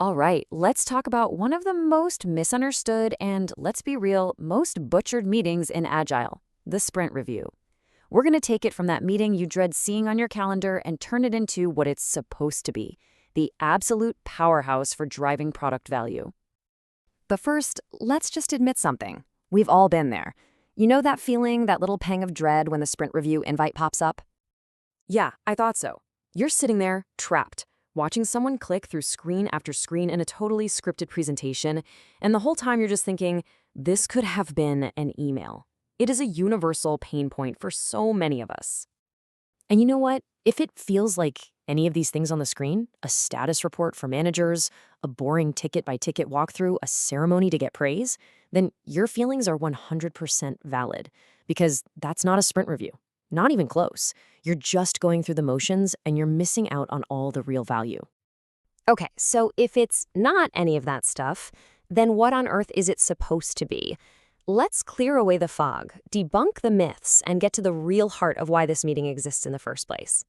All right, let's talk about one of the most misunderstood and, let's be real, most butchered meetings in Agile, the sprint review. We're going to take it from that meeting you dread seeing on your calendar and turn it into what it's supposed to be, the absolute powerhouse for driving product value. But first, let's just admit something. We've all been there. You know that feeling, that little pang of dread when the sprint review invite pops up? Yeah, I thought so. You're sitting there, trapped, watching someone click through screen after screen in a totally scripted presentation, and the whole time you're just thinking, this could have been an email. It is a universal pain point for so many of us. And you know what? If it feels like any of these things on the screen, a status report for managers, a boring ticket-by-ticket walkthrough, a ceremony to get praise, then your feelings are 100% valid, because that's not a sprint review. Not even close. You're just going through the motions and you're missing out on all the real value. Okay, so if it's not any of that stuff, then what on earth is it supposed to be? Let's clear away the fog, debunk the myths, and get to the real heart of why this meeting exists in the first place.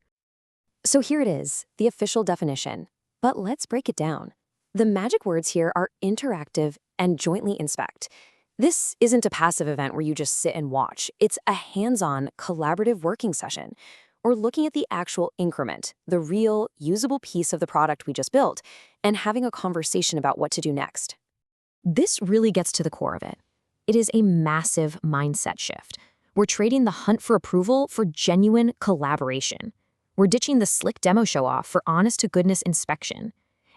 So here it is, the official definition. But let's break it down. The magic words here are interactive and jointly inspect. This isn't a passive event where you just sit and watch. It's a hands-on, collaborative working session. Or looking at the actual increment, the real, usable piece of the product we just built, and having a conversation about what to do next. This really gets to the core of it. It is a massive mindset shift. We're trading the hunt for approval for genuine collaboration. We're ditching the slick demo show-off for honest-to-goodness inspection.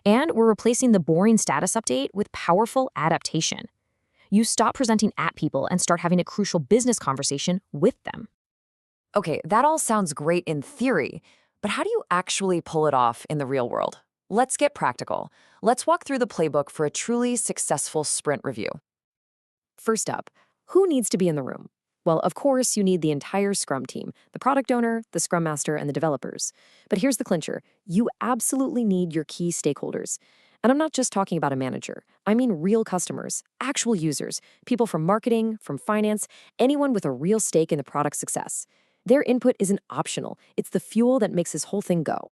And we're replacing the boring status update with powerful adaptation. You stop presenting at people and start having a crucial business conversation with them. Okay, that all sounds great in theory, but how do you actually pull it off in the real world? Let's get practical. Let's walk through the playbook for a truly successful sprint review. First up, who needs to be in the room? Well, of course, you need the entire Scrum team, the product owner, the Scrum Master, and the developers. But here's the clincher. You absolutely need your key stakeholders. And I'm not just talking about a manager. I mean real customers, actual users, people from marketing, from finance, anyone with a real stake in the product's success. Their input isn't optional. It's the fuel that makes this whole thing go.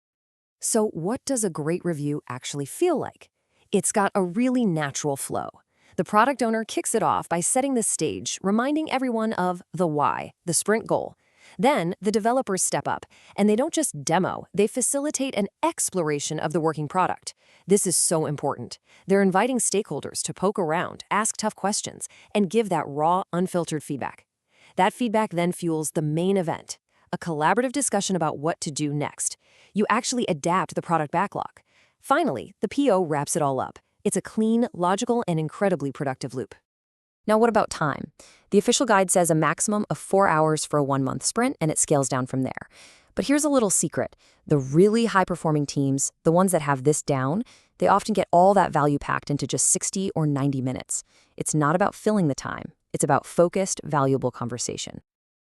So what does a great review actually feel like? It's got a really natural flow. The product owner kicks it off by setting the stage, reminding everyone of the why, the sprint goal. Then the developers step up, and they don't just demo, they facilitate an exploration of the working product. This is so important. They're inviting stakeholders to poke around, ask tough questions, and give that raw, unfiltered feedback. That feedback then fuels the main event, a collaborative discussion about what to do next. You actually adapt the product backlog. Finally, the PO wraps it all up. It's a clean, logical, and incredibly productive loop. Now, what about time? The official guide says a maximum of 4 hours for a 1-month sprint, and it scales down from there. But here's a little secret. The really high-performing teams, the ones that have this down, they often get all that value packed into just 60 or 90 minutes. It's not about filling the time. It's about focused, valuable conversation.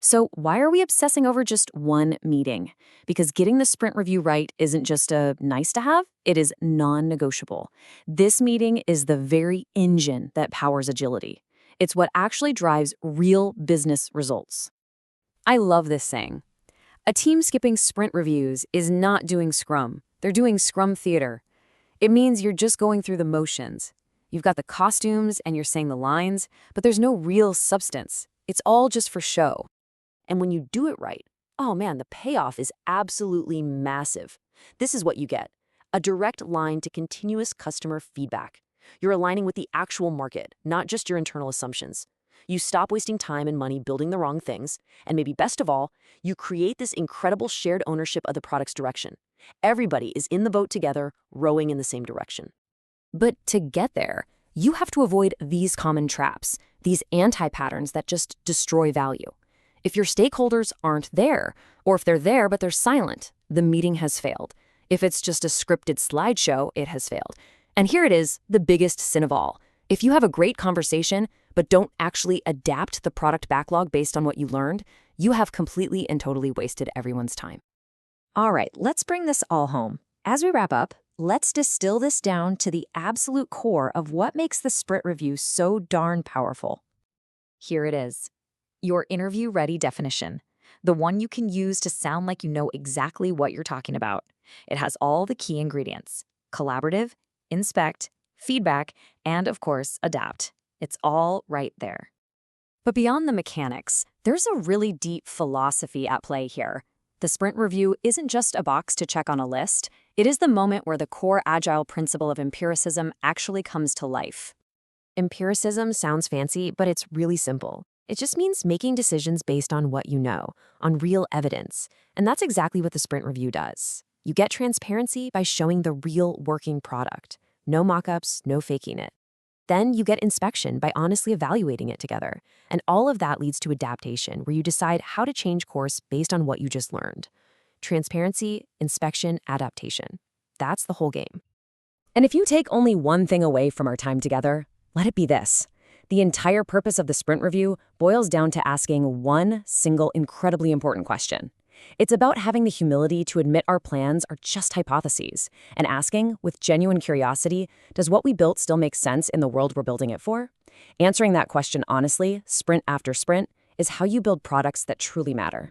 So why are we obsessing over just one meeting? Because getting the sprint review right isn't just a nice to have, it is non-negotiable. This meeting is the very engine that powers agility. It's what actually drives real business results. I love this saying. A team skipping sprint reviews is not doing Scrum. They're doing Scrum theater. It means you're just going through the motions. You've got the costumes and you're saying the lines, but there's no real substance. It's all just for show. And when you do it right, oh man, the payoff is absolutely massive. This is what you get. A direct line to continuous customer feedback. You're aligning with the actual market, not just your internal assumptions. You stop wasting time and money building the wrong things, and maybe best of all, you create this incredible shared ownership of the product's direction. Everybody is in the boat together, rowing in the same direction. But to get there, you have to avoid these common traps, these anti-patterns that just destroy value. If your stakeholders aren't there, or if they're there but they're silent, the meeting has failed. If it's just a scripted slideshow, it has failed. And here it is, the biggest sin of all. If you have a great conversation but don't actually adapt the product backlog based on what you learned, you have completely and totally wasted everyone's time. All right, let's bring this all home. As we wrap up, let's distill this down to the absolute core of what makes the sprint review so darn powerful. Here it is. Your interview-ready definition, the one you can use to sound like you know exactly what you're talking about. It has all the key ingredients: collaborative, inspect, feedback, and of course, adapt. It's all right there. But beyond the mechanics, there's a really deep philosophy at play here. The sprint review isn't just a box to check on a list, it is the moment where the core agile principle of empiricism actually comes to life. Empiricism sounds fancy, but it's really simple. It just means making decisions based on what you know, on real evidence. And that's exactly what the sprint review does. You get transparency by showing the real working product. No mock-ups, no faking it. Then you get inspection by honestly evaluating it together. And all of that leads to adaptation, where you decide how to change course based on what you just learned. Transparency, inspection, adaptation. That's the whole game. And if you take only one thing away from our time together, let it be this. The entire purpose of the sprint review boils down to asking one single incredibly important question. It's about having the humility to admit our plans are just hypotheses, and asking, with genuine curiosity, does what we built still make sense in the world we're building it for? Answering that question honestly, sprint after sprint, is how you build products that truly matter.